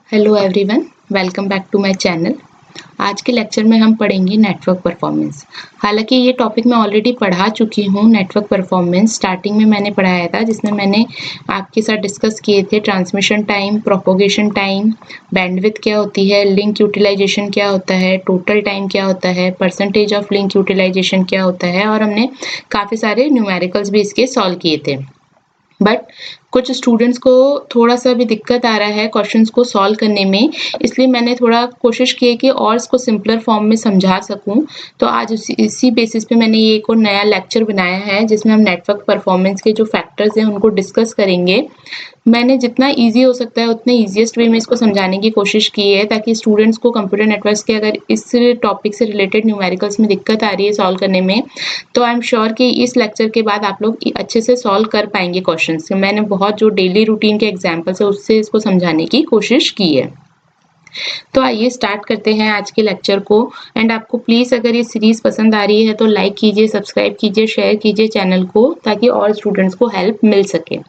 Hello everyone, welcome back to my channel. आज के lecture में हम पढ़ेंगे नेटवर्क परफॉर्मेंस। हालांकि ये टॉपिक मैं ऑलरेडी पढ़ा चुकी हूँ। नेटवर्क परफॉर्मेंस स्टार्टिंग में मैंने पढ़ाया था, जिसमें मैंने आपके साथ डिस्कस किए थे transmission time, propagation time, bandwidth क्या होती है, लिंक यूटिलाइजेशन क्या होता है, टोटल टाइम क्या होता है, परसेंटेज ऑफ लिंक यूटिलाइजेशन क्या होता है, और हमने काफ़ी सारे न्यूमेरिकल्स भी इसके सॉल्व किए थे। बट कुछ स्टूडेंट्स को थोड़ा सा भी दिक्कत आ रहा है क्वेश्चंस को सॉल्व करने में, इसलिए मैंने थोड़ा कोशिश की कि और इसको सिंपलर फॉर्म में समझा सकूं। तो आज इसी बेसिस पे मैंने ये एक और नया लेक्चर बनाया है, जिसमें हम नेटवर्क परफॉर्मेंस के जो फैक्टर्स हैं उनको डिस्कस करेंगे। मैंने जितना इजी हो सकता है उतने ईजिएस्ट वे में इसको समझाने की कोशिश की है, ताकि स्टूडेंट्स को कंप्यूटर नेटवर्क्स के अगर इस टॉपिक से रिलेटेड न्यूमेरिकल्स में दिक्कत आ रही है सॉल्व करने में, तो आई एम श्योर कि इस लेक्चर के बाद आप लोग अच्छे से सॉल्व कर पाएंगे क्वेश्चंस। मैंने बहुत जो डेली रूटीन के एग्जाम्पल्स है उससे इसको समझाने की कोशिश की है। तो आइए स्टार्ट करते हैं आज के लेक्चर को। एंड आपको प्लीज अगर ये सीरीज पसंद आ रही है तो लाइक कीजिए, सब्सक्राइब कीजिए, शेयर कीजिए चैनल को, ताकि और स्टूडेंट्स को हेल्प मिल सके।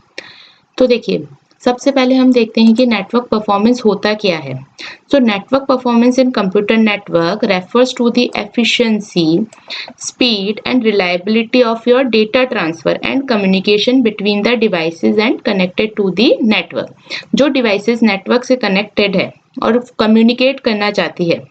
तो देखिए, सबसे पहले हम देखते हैं कि नेटवर्क परफॉर्मेंस होता क्या है। So network performance in computer network refers to the efficiency, speed and reliability of your data transfer and communication between the devices and connected to the network. जो डिवाइसेस नेटवर्क से connected है और communicate करना चाहती है,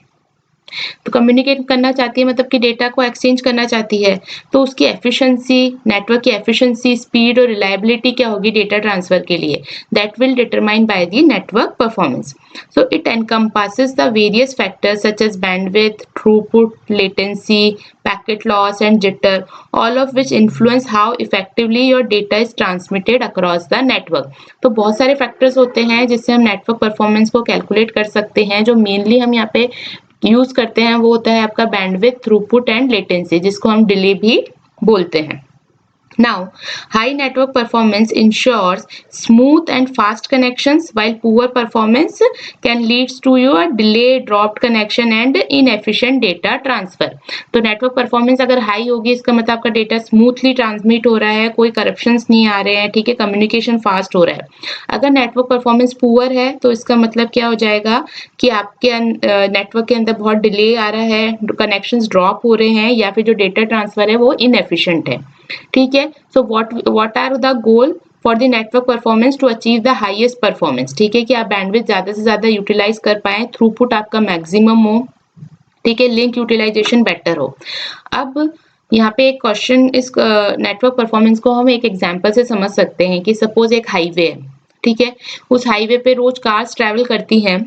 तो communicate करना चाहती है मतलब कि डेटा को एक्सचेंज करना चाहती है, तो उसकी एफिशिएंसी, नेटवर्क की एफिशिएंसी, स्पीड और रिलायबिलिटी क्या होगी डेटा ट्रांसफर के लिए, that will determine by the network performance. So it encompasses the various factors such as bandwidth, throughput, latency, packet loss and jitter, all of which influence how effectively your data is transmitted across the network. तो बहुत सारे factors होते हैं जिससे हम network performance को calculate कर सकते हैं। जो मेनली हम यहाँ पे यूज करते हैं वो होता है आपका बैंडविड्थ, थ्रूपुट एंड लेटेंसी, जिसको हम डिले भी बोलते हैं। Now, high network performance ensures smooth and fast connections, while poor performance can lead to your delay, dropped connection and inefficient data transfer. तो network performance अगर high होगी, इसका मतलब आपका data smoothly transmit हो रहा है, कोई corruptions नहीं आ रहे हैं, ठीक है, communication fast हो रहा है। अगर network performance poor है तो इसका मतलब क्या हो जाएगा कि आपके नेटवर्क के अंदर बहुत डिले आ रहा है, कनेक्शंस ड्रॉप हो रहे हैं, या फिर जो डेटा ट्रांसफर है वो इनएफिशिएंट है। ठीक है, so what are the goal for the network performance to achieve the highest performance. ठीक है, कि आप बैंडविड्थ ज्यादा से ज्यादा यूटिलाइज कर पाए, थ्रूपुट आपका मैक्सिमम हो, ठीक है, लिंक यूटिलाइजेशन बेटर हो। अब यहाँ पे एक क्वेश्चन, इस नेटवर्क परफॉर्मेंस को हम एक एग्जांपल से समझ सकते हैं कि सपोज एक हाईवे है, ठीक है, उस हाईवे पे रोज कार्स ट्रैवल करती हैं।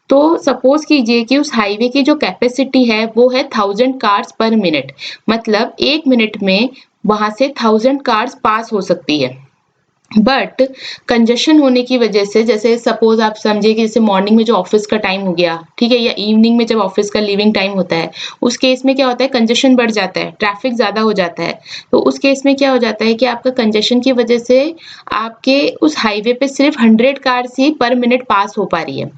तो सपोज कीजिए कि उस हाईवे की जो कैपेसिटी है वो है 1000 कार्स पर मिनट, मतलब 1 मिनट में वहां से 1000 कार्स पास हो सकती है। बट कंजेशन होने की वजह से, जैसे सपोज आप समझिए कि जैसे मॉर्निंग में जो ऑफिस का टाइम हो गया, ठीक है, या इवनिंग में जब ऑफिस का लीविंग टाइम होता है, उस केस में क्या होता है, कंजेशन बढ़ जाता है, ट्रैफिक ज्यादा हो जाता है। तो उस केस में क्या हो जाता है कि आपका कंजेशन की वजह से आपके उस हाईवे पे सिर्फ 100 कार्स ही पर मिनट पास हो पा रही है।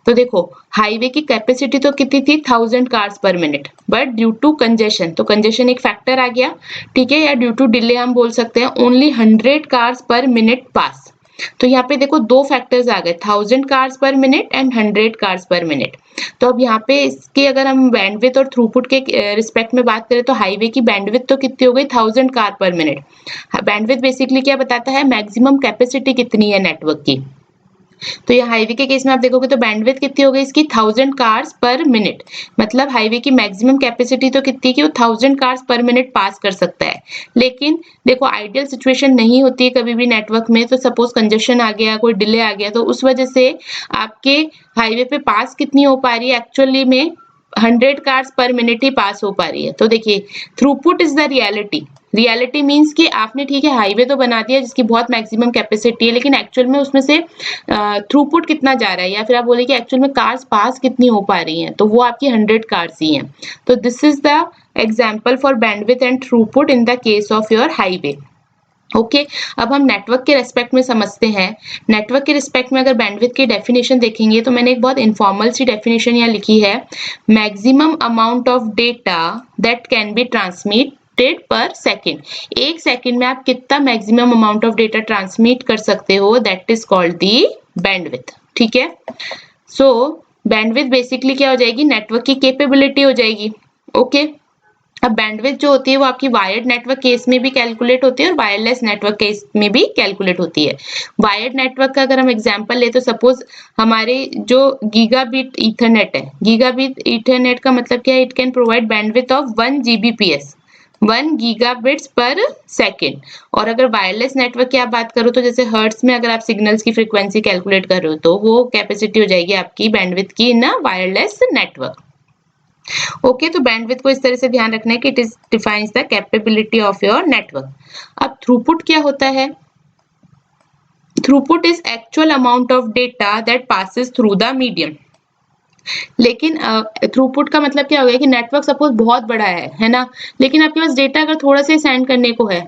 तो देखो, हाईवे की कैपेसिटी तो कितनी थी, 1000 cars per minute, but due to congestion, तो कंजेशन एक फैक्टर आ गया, ठीक है, या ड्यू टू डिले हम बोल सकते हैं, ओनली 100 कार्स पर मिनट पास। तो यहाँ पे देखो दो फैक्टर्स आ गए, 1000 cars per minute and 100 cars per minute. तो अब यहाँ पे इसकी अगर हम बैंडविड्थ और थ्रूपुट के रिस्पेक्ट में बात करें, तो हाईवे की बैंडविड्थ तो कितनी हो गई, 1000 कार पर मिनट। बैंडविड्थ बेसिकली क्या बताता है, मैक्सिमम कैपेसिटी कितनी है नेटवर्क की। तो ये हाईवे के केस में आप देखोगे तो बैंडविड्थ कितनी हो गई इसकी, 1000 कार्स पर मिनट, मतलब हाईवे की मैक्सिमम कैपेसिटी तो कितनी की, वो 1000 कार्स पर मिनट पास कर सकता है। लेकिन देखो, आइडियल सिचुएशन नहीं होती है कभी भी नेटवर्क में। तो सपोज कंजेशन आ गया, कोई डिले आ गया, तो उस वजह से आपके हाईवे पे पास कितनी हो पा रही है, एक्चुअली में 100 कार्स पर मिनट ही पास हो पा रही है। तो देखिए, throughput is the reality. Reality means कि आपने, ठीक है, हाईवे तो बना दिया जिसकी बहुत मैक्सिमम कैपेसिटी है, लेकिन एक्चुअल में उसमें से थ्रूपुट कितना जा रहा है, या फिर आप बोले कि एक्चुअल में कार्स पास कितनी हो पा रही हैं, तो वो आपकी 100 कार्स ही हैं। तो this is the example for bandwidth and throughput in the case of your highway. Okay, अब हम नेटवर्क के रेस्पेक्ट में समझते हैं। नेटवर्क के रिस्पेक्ट में अगर बैंडविड्थ की डेफिनेशन देखेंगे, तो मैंने एक बहुत इनफॉर्मल सी डेफिनेशन यहाँ लिखी है, maximum amount of data that can be transmitted पर सेकेंड। एक सेकेंड में आप कितना maximum amount of data transmit कर सकते हो, that is called the bandwidth. ठीक है, सो बैंडविड्थ बेसिकली क्या हो जाएगी, नेटवर्क की कैपेबिलिटी हो जाएगी। ओके, अब बैंडविड्थ जो होती है वो आपकी वायर्ड नेटवर्क केस में भी कैलकुलेट होती है और वायरलेस नेटवर्क केस में भी कैलकुलेट होती है। वायर्ड नेटवर्क का अगर हम एग्जांपल ले तो सपोज हमारे जो गीगाबिट ईथरनेट है, गीगाबिट ईथरनेट का मतलब क्या है, it can provide bandwidth of 1 GBPS, 1 gigabits per second. और अगर वायरलेस नेटवर्क की आप बात करो तो जैसे हर्ट्ज में अगर आप सिग्नल्स की फ्रीक्वेंसी कैलकुलेट कर रहे हो तो वो कैपेसिटी हो जाएगी आपकी बैंडविड्थ की इन वायरलेस नेटवर्क। ओके, तो बैंडविड्थ को इस तरह से ध्यान रखना है कि it is defines the capability of your network. अब थ्रूपुट क्या होता है, throughput is actual amount of data that passes through the medium. लेकिन थ्रूपुट का मतलब क्या हो गया कि नेटवर्क सपोज बहुत बड़ा है ना, लेकिन आपके पास डेटा अगर थोड़ा सा सेंड करने को है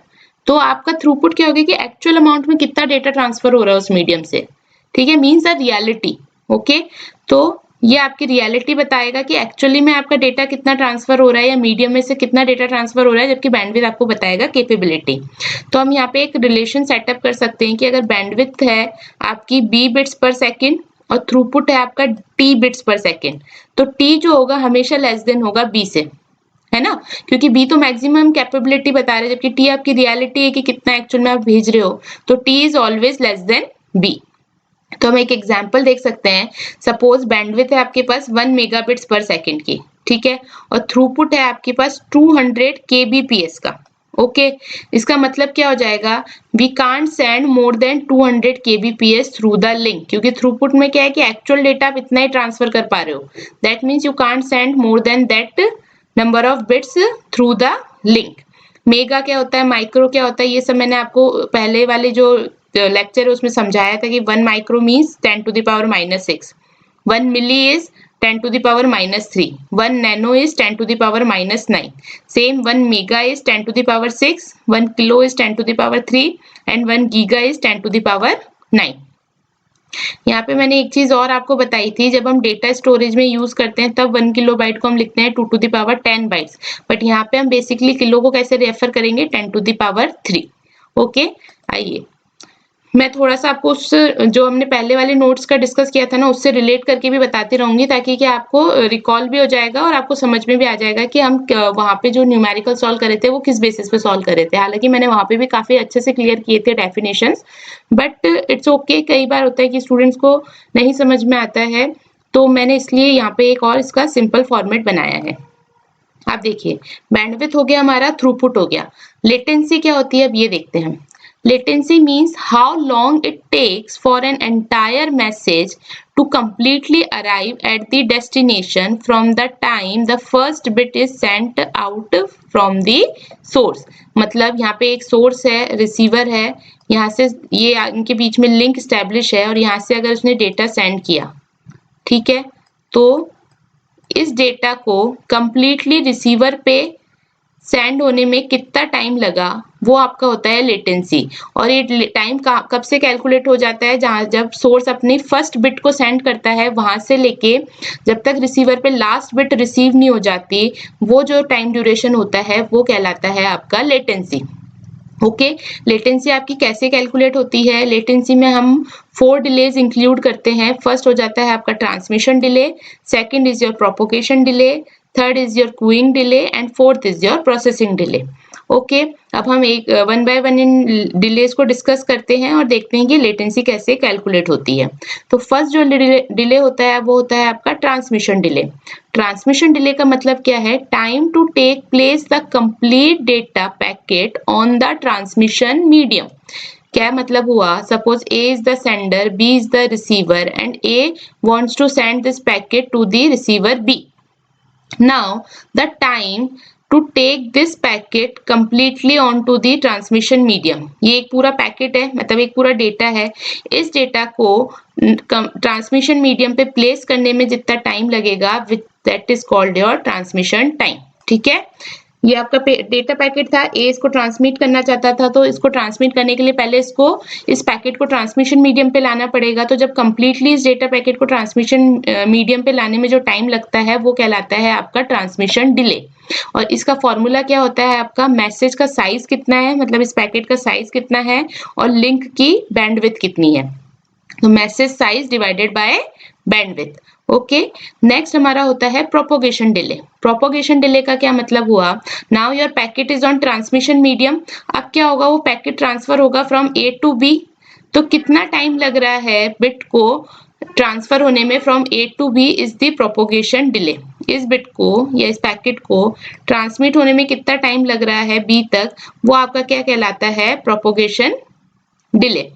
तो आपका थ्रूपुट क्या होगा कि एक्चुअल अमाउंट में कितना डेटा ट्रांसफर हो रहा है उस मीडियम से, ठीक है, मीन्स द रियलिटी। ओके, तो ये आपकी रियलिटी बताएगा कि एक्चुअली में आपका डेटा कितना ट्रांसफर हो रहा है या मीडियम में से कितना डेटा ट्रांसफर हो रहा है, जबकि बैंडविड्थ आपको बताएगा कैपेबिलिटी। तो हम यहाँ पे एक रिलेशन सेटअप कर सकते हैं कि अगर बैंडविड्थ है आपकी b बिट्स पर सेकेंड और थ्रूपुट है आपका t बिट्स पर सेकेंड, तो t जो होगा हमेशा लेस देन होगा b से, है ना, क्योंकि b तो मैक्सिमम कैपेबिलिटी बता रहे हैं जबकि t आपकी रियलिटी है कि कितना एक्चुअल में आप भेज रहे हो, तो t is always less than b। तो हम एक एग्जांपल देख सकते हैं, सपोज बैंडविड्थ है आपके पास 1 मेगाबिट्स पर सेकंड की, ठीक है, और थ्रूपुट है आपके पास 200 kbps का। ओके, इसका मतलब क्या हो जाएगा, we can't send more than 200 kbps through the link, क्योंकि थ्रूपुट में क्या है कि एक्चुअल डेटा आप इतना ही ट्रांसफर कर पा रहे हो, that means you can't send more then that number of bits through the link. Mega क्या होता है, माइक्रो क्या होता है, ये सब मैंने आपको पहले वाले जो लेक्चर है उसमें समझाया था कि 1 micro means 10 to the power -6, 1 milli is 10 to the power -3, 1 nano is 10 to the power -9, same 1 mega is 10 to the power 6, 1 kilo is 10 to the power 3 and 1 giga is 10 to the power 9। यहाँ पे मैंने एक चीज और आपको बताई थी, जब हम डेटा स्टोरेज में यूज करते हैं तब 1 किलो बाइट को हम लिखते हैं 2 to the power 10 bytes, but यहाँ पे हम बेसिकली किलो को कैसे रेफर करेंगे, 10 to the power 3। ओके, आइए मैं थोड़ा सा आपको उस जो हमने पहले वाले नोट्स का डिस्कस किया था ना उससे रिलेट करके भी बताती रहूंगी, ताकि कि आपको रिकॉल भी हो जाएगा और आपको समझ में भी आ जाएगा कि हम वहाँ पे जो न्यूमेरिकल सॉल्व कर रहे थे वो किस बेसिस पे सॉल्व कर रहे थे। हालांकि मैंने वहाँ पे भी काफी अच्छे से क्लियर किए थे डेफिनेशंस, बट इट्स ओके, कई बार होता है कि स्टूडेंट्स को नहीं समझ में आता है, तो मैंने इसलिए यहाँ पे एक और इसका सिंपल फॉर्मेट बनाया है। आप देखिए, बैंडविड्थ हो गया हमारा, थ्रूपुट हो गया, लेटेंसी क्या होती है अब ये देखते हैं। Latency means how long it takes for an entire message to completely arrive at the destination from the time the first bit is sent out from the source। मतलब यहाँ पे एक source है, receiver है, यहाँ से ये इनके बीच में link establish है और यहाँ से अगर उसने data send किया, ठीक है, तो इस डेटा को completely receiver पे सेंड होने में कितना टाइम लगा वो आपका होता है लेटेंसी। और ये टाइम कब से कैलकुलेट हो जाता है, जहाँ जब सोर्स अपनी फर्स्ट बिट को सेंड करता है वहां से लेके जब तक रिसीवर पे लास्ट बिट रिसीव नहीं हो जाती, वो जो टाइम ड्यूरेशन होता है वो कहलाता है आपका लेटेंसी। ओके, लेटेंसी आपकी कैसे कैलकुलेट होती है, लेटेंसी में हम 4 डिलेज इंक्लूड करते हैं। फर्स्ट हो जाता है आपका transmission delay, second is your propagation delay, third is your queuing delay and fourth is your processing delay. Okay, अब हम एक 1 बाय 1 इन डिलेज को डिस्कस करते हैं और देखते हैं कि लेटेंसी कैसे कैलकुलेट होती है। तो फर्स्ट जो डिले होता है वो होता है आपका ट्रांसमिशन डिले। ट्रांसमिशन डिले का मतलब क्या है, time to take place the complete data packet on the transmission medium. क्या मतलब हुआ, suppose A is the sender, B is the receiver and A wants to send this packet to the receiver B. Now the time to take this packet completely onto the transmission medium, ये एक पूरा packet है, मतलब एक पूरा data है, इस data को ट्रांसमिशन मीडियम पे प्लेस करने में जितना टाइम लगेगा that is called your transmission time. ठीक है, ये आपका डेटा पैकेट था, ए इसको ट्रांसमिट करना चाहता था, तो इसको ट्रांसमिट करने के लिए पहले इसको इस पैकेट को ट्रांसमिशन मीडियम पे लाना पड़ेगा। तो जब कंप्लीटली इस डेटा पैकेट को ट्रांसमिशन मीडियम पे लाने में जो टाइम लगता है वो कहलाता है आपका ट्रांसमिशन डिले। और इसका फॉर्मूला क्या होता है आपका, मैसेज का साइज कितना है, मतलब इस पैकेट का साइज कितना है और लिंक की बैंडविड्थ कितनी है, तो message size divided by bandwidth. Okay, next हमारा होता है प्रोपोगेशन डिले। प्रोपोगेशन डिले का क्या मतलब हुआ, now your packet is on transmission medium. अब क्या होगा, वो पैकेट ट्रांसफर होगा फ्रॉम ए टू बी, तो कितना टाइम लग रहा है बिट को ट्रांसफर होने में from A to B is the propagation delay. इस बिट को या इस पैकेट को ट्रांसमिट होने में कितना टाइम लग रहा है बी तक, वो आपका क्या कहलाता है, प्रोपोगेशन डिले।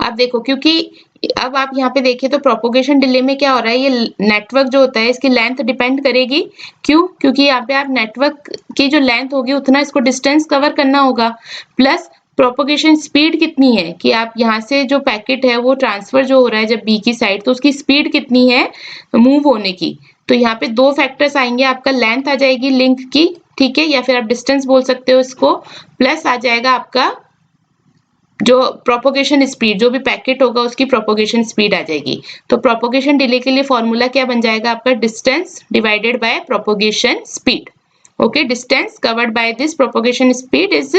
अब देखो, क्योंकि अब आप यहाँ पे देखें तो प्रोपोगेशन डिले में क्या हो रहा है, ये नेटवर्क जो होता है इसकी लेंथ डिपेंड करेगी। क्यों, क्योंकि यहाँ पे आप नेटवर्क की जो लेंथ होगी उतना इसको डिस्टेंस कवर करना होगा, प्लस प्रोपोगेशन स्पीड कितनी है कि आप यहाँ से जो पैकेट है वो ट्रांसफर जो हो रहा है जब बी की साइड, तो उसकी स्पीड कितनी है मूव होने की। तो यहाँ पे दो फैक्टर्स आएंगे, आपका लेंथ आ जाएगी लिंक की, ठीक है, या फिर आप डिस्टेंस बोल सकते हो इसको, प्लस आ जाएगा आपका जो प्रोपोगेशन स्पीड, जो भी पैकेट होगा उसकी प्रोपोगेशन स्पीड आ जाएगी। तो प्रोपोगेशन डिले के लिए फॉर्मूला क्या बन जाएगा आपका, distance divided by propagation speed. Okay, distance covered by this propagation speed is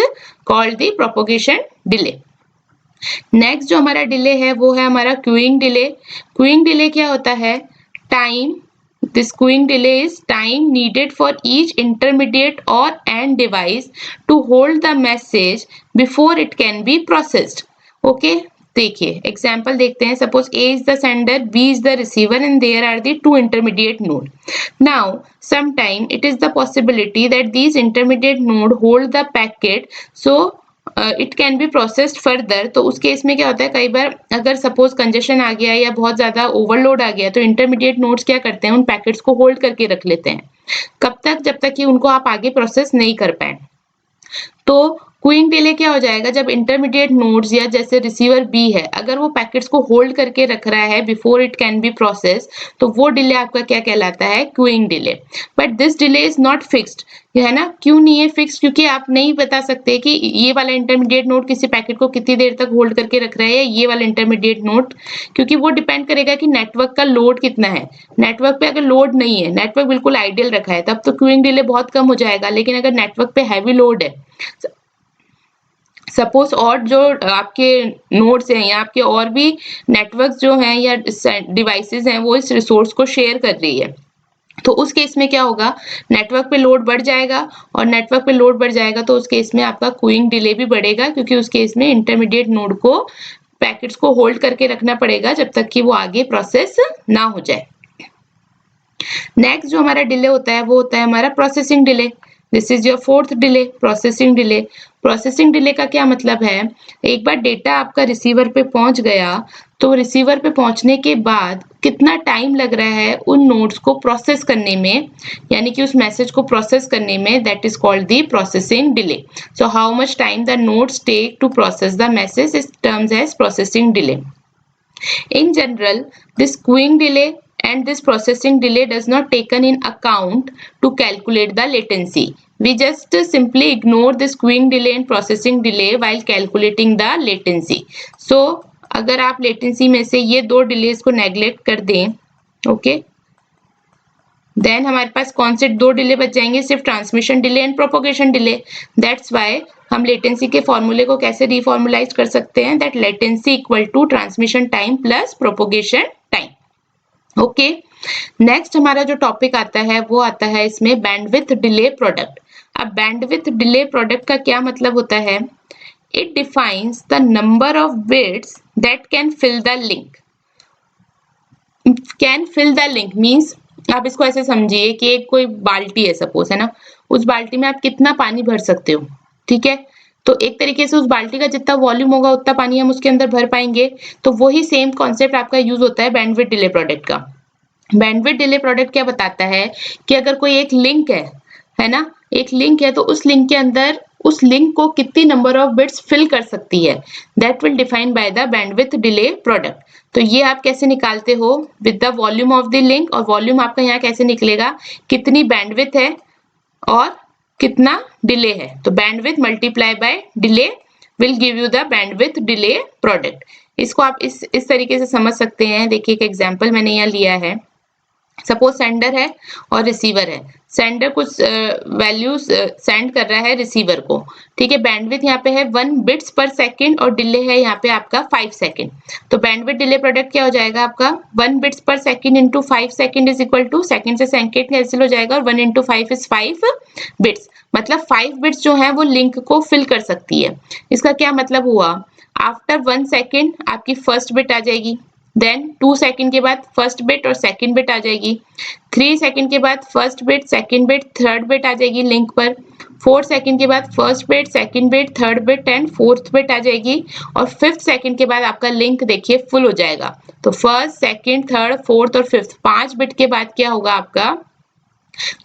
called the propagation delay. Next जो हमारा डिले है वो है हमारा क्यूइंग डिले। क्यूइंग डिले क्या होता है, time, this queuing delay is time needed for each intermediate or and device to hold the message before it can be processed. Okay, देखिए एग्जाम्पल देखते हैं, suppose A is the sender, B is the receiver and there are the two intermediate node. Now sometime it is the possibility that these intermediate node hold the packet, so it can be processed further. तो उस case में क्या होता है, कई बार अगर suppose congestion आ गया या बहुत ज्यादा ओवरलोड आ गया तो इंटरमीडिएट नोड्स क्या करते हैं, उन पैकेट्स को होल्ड करके रख लेते हैं। कब तक, जब तक कि उनको आप आगे प्रोसेस नहीं कर पाए। तो क्यूइंग डिले क्या हो जाएगा, जब इंटरमीडिएट नोड्स या जैसे रिसीवर बी है, अगर वो पैकेट्स को होल्ड करके रख रहा है before it can be process, तो वो डिले आपका क्या कहलाता है, queuing delay. But this delay is not fixed, है ना, क्यों नहीं है फिक्स, क्योंकि आप नहीं बता सकते कि ये वाला इंटरमीडिएट नोड किसी पैकेट को कितनी देर तक होल्ड करके रख रहा है, या ये वाला इंटरमीडिएट नोड, क्योंकि वो डिपेंड करेगा कि नेटवर्क का लोड कितना है। नेटवर्क पे अगर लोड नहीं है, नेटवर्क बिल्कुल आइडियल रखा है, तब तो क्यूइंग डिले बहुत कम हो जाएगा। लेकिन अगर नेटवर्क पे हैवी लोड है, सपोज और जो आपके नोड्स हैं या आपके और भी नेटवर्क जो हैं या डिवाइसेस हैं वो इस रिसोर्स को शेयर कर रही है, तो उस केस में क्या होगा, नेटवर्क पे लोड बढ़ जाएगा, और नेटवर्क पे लोड बढ़ जाएगा तो उस केस में आपका क्यूइंग डिले भी बढ़ेगा, क्योंकि उस केस में इंटरमीडिएट नोड को पैकेट्स को होल्ड करके रखना पड़ेगा जब तक कि वो आगे प्रोसेस ना हो जाए। नेक्स्ट जो हमारा डिले होता है वो होता है हमारा processing delay. This is your fourth delay, processing delay. Processing delay का क्या मतलब है, एक बार डेटा आपका रिसीवर पे पहुंच गया तो रिसीवर पे पहुंचने के बाद कितना टाइम लग रहा है उन नोड्स को प्रोसेस करने में, यानी कि उस मैसेज को प्रोसेस करने में, that is called the processing delay. So how much time the nodes take to process the message is terms as processing delay. In general, this queuing delay and this processing delay does not taken in account to calculate the latency. We just simply ignore this queuing delay and processing delay while calculating the latency. So, अगर आप latency में से ये दो delays को neglect कर दें, okay, then हमारे पास कौन से दो डिले बच जाएंगे, सिर्फ transmission delay and propagation delay. That's why हम लेटेंसी के फॉर्मूले को कैसे रिफॉर्मुलाइज कर सकते हैं, that latency equal to transmission time plus propagation time. Okay, next हमारा जो टॉपिक आता है वो आता है इसमें बैंडविड्थ डिले प्रोडक्ट। अब बैंडविड्थ डिले प्रोडक्ट का क्या मतलब होता है, it defines the number of bits that can fill the link. Can fill the link means आप इसको ऐसे समझिए कि एक कोई बाल्टी है सपोज, है ना, उस बाल्टी में आप कितना पानी भर सकते हो, ठीक है। तो एक तरीके से उस बाल्टी का जितना वॉल्यूम होगा उतना पानी हम उसके अंदर भर पाएंगे। तो वही सेम कॉन्सेप्ट आपका यूज होता है बैंडविड्थ डिले प्रोडक्ट का। बैंडविड्थ डिले प्रोडक्ट क्या बताता है कि अगर कोई एक लिंक है ना, एक लिंक है, तो उस लिंक के अंदर उस लिंक को कितनी नंबर ऑफ बिट्स फिल कर सकती है, that will define by the bandwidth delay product. तो ये आप कैसे निकालते हो, with the volume of the link, और वॉल्यूम आपका यहाँ कैसे निकलेगा, कितनी बैंडविड्थ है और कितना डिले है, तो bandwidth multiply by delay will give you the bandwidth delay product. इसको आप इस तरीके से समझ सकते हैं। देखिए एक एग्जांपल मैंने यहाँ लिया है, सपोज सेंडर है और रिसीवर है, सेंडर कुछ वैल्यूज सेंड कर रहा है रिसीवर को, ठीक है। बैंडविड्थ यहाँ पे है 1 बिट्स पर सेकंड और डिले है यहाँ पे आपका 5 सेकंड। तो बैंडविड्थ डिले प्रोडक्ट क्या हो जाएगा आपका 1 bits per second into 5 second is equal to, second से सेकंड कैंसिल हो जाएगा और 1 इंटू 5 इज 5 बिट्स, मतलब 5 बिट्स जो है वो लिंक को फिल कर सकती है। इसका क्या मतलब हुआ, आफ्टर 1 सेकंड आपकी फर्स्ट बिट आ जाएगी, देन 2 सेकंड के बाद फर्स्ट बिट और सेकंड बिट आ जाएगी, 3 सेकंड के बाद first bit second bit third bit आ जाएगी लिंक पर, 4 सेकंड के बाद first bit second bit third bit and fourth bit आ जाएगी, और 5th सेकंड के बाद आपका लिंक देखिए फुल हो जाएगा। तो फर्स्ट सेकंड थर्ड फोर्थ और 5th 5 बिट के बाद क्या होगा आपका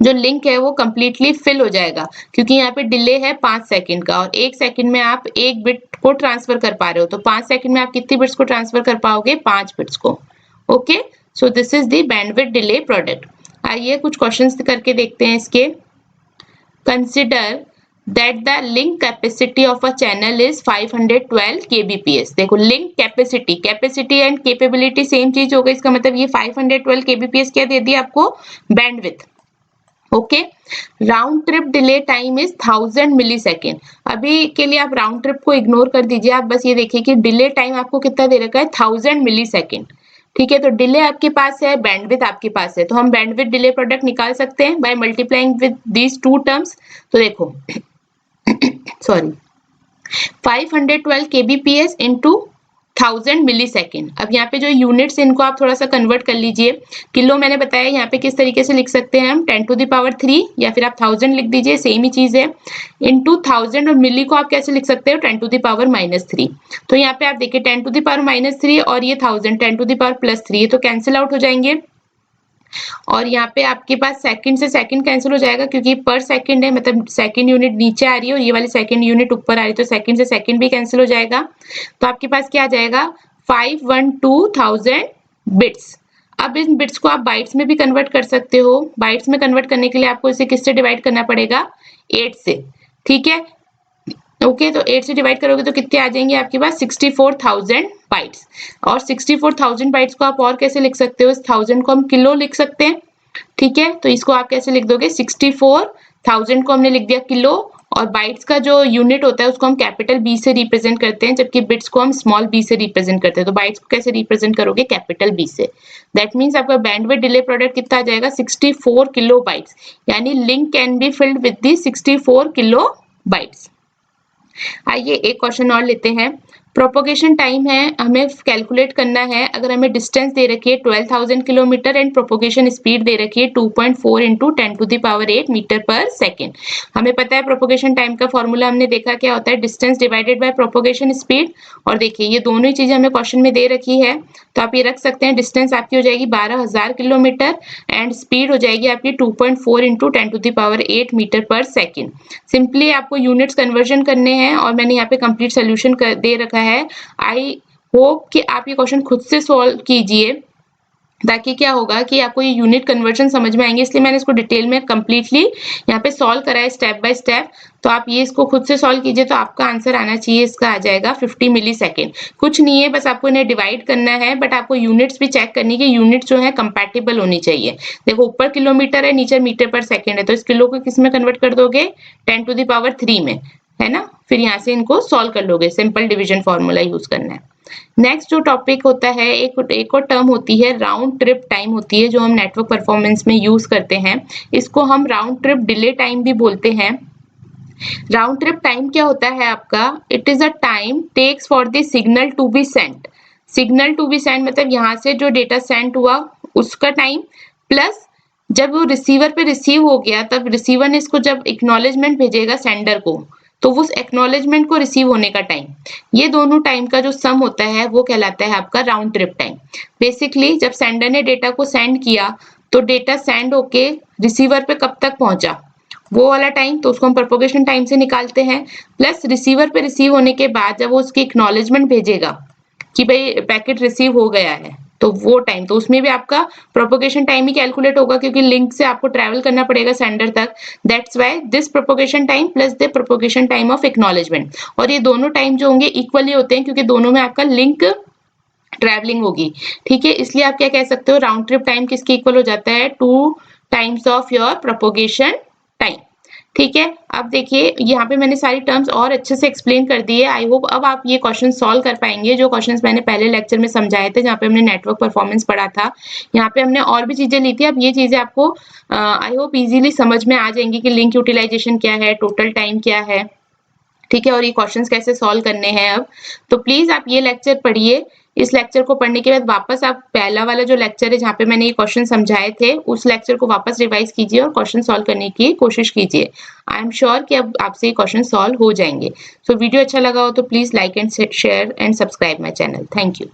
जो लिंक है वो कंप्लीटली फिल हो जाएगा, क्योंकि यहाँ पे डिले है 5 सेकंड का और 1 सेकंड में आप 1 बिट को ट्रांसफर कर पा रहे हो, तो 5 सेकंड में आप कितनी बिट्स को ट्रांसफर कर पाओगे 5 बिट्स को। Okay, so this is the bandwidth delay product. आइए कुछ क्वेश्चंस करके देखते हैं इसके। Consider that the link capacity of a channel is 512 kbps। देखो link capacity, capacity and capability same चीज हो गई, इसका मतलब ये 512 kbps क्या दे दिया आपको bandwidth. Okay, round trip delay time is 1000 millisecond. अभी के लिए आप राउंड ट्रिप को इग्नोर कर दीजिए, आप बस ये देखिए कि डिले टाइम आपको कितना दे रखा है 1000 मिलीसेकेंड, ठीक है। तो डिले आपके पास है, बैंडविड्थ आपके पास है, तो हम बैंडविड्थ डिले प्रोडक्ट निकाल सकते हैं by multiplying with these two terms. तो देखो सॉरी 512 kbps इंटू 1000 मिलीसेकेंड। अब यहाँ पे जो यूनिट्स इनको आप थोड़ा सा कन्वर्ट कर लीजिए, किलो मैंने बताया यहाँ पे किस तरीके से लिख सकते हैं हम 10 टू द पावर 3 या फिर आप 1000 लिख दीजिए, सेम ही चीज है। इंटू 1000 और मिली को आप कैसे लिख सकते हो 10 टू द पावर -3। तो यहाँ पे आप देखिए 10 टू द पावर -3 और ये 1000 10 टू द पावर +3 तो कैंसिल आउट हो जाएंगे, और यहाँ पे आपके पास सेकंड से सेकंड कैंसिल हो जाएगा क्योंकि पर सेकंड है, मतलब सेकंड यूनिट नीचे आ रही है और ये वाली सेकंड यूनिट ऊपर आ रही है, तो सेकंड से सेकंड भी कैंसिल हो जाएगा। तो आपके पास क्या आ जाएगा 512,000 बिट्स। अब इन बिट्स को आप बाइट्स में भी कन्वर्ट कर सकते हो, बाइट्स में कन्वर्ट करने के लिए आपको इसे किससे डिवाइड करना पड़ेगा 8 से, ठीक है। ओके, तो 8 से डिवाइड करोगे तो कितने आ जाएंगे आपके पास 64,000 बाइट्स। और 64,000 बाइट्स को आप और कैसे लिख सकते हो, इस 1000 को हम किलो लिख सकते हैं, ठीक है। तो इसको आप कैसे लिख दोगे 64,000 को हमने लिख दिया किलो, और बाइट्स का जो यूनिट होता है उसको हम कैपिटल बी से रिप्रेजेंट करते हैं, जबकि बिट्स को हम स्मॉल बी से रिप्रेजेंट करते हैं। तो बाइट्स को कैसे रिप्रेजेंट करोगे कैपिटल बी से। दैट मीन्स आपका बैंडविड्थ डिले प्रोडक्ट कितना आ जाएगा 64 किलो बाइट्स, यानी link can be filled with the 64 kilo bytes. आइए एक क्वेश्चन और लेते हैं। प्रोपोगेशन टाइम है, हमें कैलकुलेट करना है। अगर हमें डिस्टेंस दे रखी है 12,000 किलोमीटर एंड प्रोपोगेशन स्पीड दे रखी है 2.4 into 10 to the power 8 metre per second. हमें पता है प्रोपोगेशन टाइम का फॉर्मूला हमने देखा क्या होता है, distance divided by propagation speed. और देखिए ये दोनों ही चीजें हमें क्वेश्चन में दे रखी है, तो आप ये रख सकते हैं। डिस्टेंस आपकी हो जाएगी 12,000 किलोमीटर एंड स्पीड हो जाएगी आपकी 2.4 into 10 to the power 8 metre per second. Simply आपको यूनिट्स कन्वर्जन करने हैं और मैंने यहाँ पे कंप्लीट सोल्यूशन दे रखा है। आई होप कि आप ये क्वेश्चन खुद से सॉल्व कीजिए, ताकि क्या होगा कि आपको ये यूनिट कन्वर्जन समझ में आएंगे, इसलिए मैंने इसको डिटेल में कंप्लीटली यहाँ पे सॉल्व करा है स्टेप बाय स्टेप। तो आप ये इसको खुद से सॉल्व कीजिए, तो आपका आंसर आना चाहिए, इसका आ जाएगा 50 मिलीसेकेंड। कुछ नहीं है, बस आपको इन्हें डिवाइड करना है, बट आपको यूनिट्स भी चेक करनी है कि यूनिट्स जो है कंपैटिबल होनी चाहिए। देखो ऊपर किलोमीटर है, नीचे मीटर पर सेकेंड है, तो इस किलो को किस में कन्वर्ट कर दोगे 10 टू द पावर 3 में, है ना। फिर यहाँ से इनको सॉल्व कर लोगे, सिंपल डिवीजन फॉर्मूला यूज करना है। नेक्स्ट जो टॉपिक होता है, एक और टर्म होती है राउंड ट्रिप टाइम होती है, जो हम नेटवर्क परफॉर्मेंस में यूज करते हैं। इसको हम राउंड ट्रिप डिले टाइम भी बोलते हैं। राउंड ट्रिप टाइम क्या होता है आपका, it is a time takes for the signal to be sent. Signal to be sent मतलब यहाँ से जो डेटा सेंड हुआ उसका टाइम, प्लस जब वो रिसीवर पे रिसीव हो गया तब रिसीवर ने इसको जब एक्नॉलेजमेंट भेजेगा सेंडर को, तो उस एक्नॉलेजमेंट को रिसीव होने का टाइम, ये दोनों टाइम का जो सम होता है वो कहलाता है आपका राउंड ट्रिप टाइम। बेसिकली जब सेंडर ने डेटा को सेंड किया तो डेटा सेंड होके रिसीवर पे कब तक पहुंचा वो वाला टाइम, तो उसको हम प्रोपोगेशन टाइम से निकालते हैं। प्लस रिसीवर पे रिसीव होने के बाद जब वो उसकी एक्नॉलेजमेंट भेजेगा कि भाई पैकेट रिसीव हो गया है, तो वो टाइम, तो उसमें भी आपका प्रोपोगेशन टाइम ही कैलकुलेट होगा, क्योंकि लिंक से आपको ट्रैवल करना पड़ेगा सेंडर तक। That's why this propagation time plus the propagation time of acknowledgement, और ये दोनों टाइम जो होंगे इक्वली होते हैं, क्योंकि दोनों में आपका लिंक ट्रैवलिंग होगी, ठीक है। इसलिए आप क्या कह सकते हो, राउंड ट्रिप टाइम किसके इक्वल हो जाता है, 2 times of your propagation time, ठीक है। अब देखिए यहाँ पे मैंने सारी टर्म्स और अच्छे से एक्सप्लेन कर दी है। आई होप अब आप ये क्वेश्चन सॉल्व कर पाएंगे, जो क्वेश्चंस मैंने पहले लेक्चर में समझाए थे, जहाँ पे हमने नेटवर्क परफॉर्मेंस पढ़ा था। यहाँ पे हमने और भी चीजें ली थी। अब ये चीजें आपको आई होप इजीली समझ में आ जाएंगी कि लिंक यूटिलाइजेशन क्या है, टोटल टाइम क्या है, ठीक है, और ये क्वेश्चंस कैसे सॉल्व करने हैं अब। तो प्लीज आप ये लेक्चर पढ़िए। इस लेक्चर को पढ़ने के बाद वापस आप पहला वाला जो लेक्चर है जहाँ पे मैंने ये क्वेश्चन समझाए थे, उस लेक्चर को वापस रिवाइज कीजिए और क्वेश्चन सॉल्व करने की कोशिश कीजिए। आई एम श्योर कि अब आपसे ये क्वेश्चन सॉल्व हो जाएंगे। सो वीडियो अच्छा लगा हो तो please like and share and subscribe my channel. Thank you.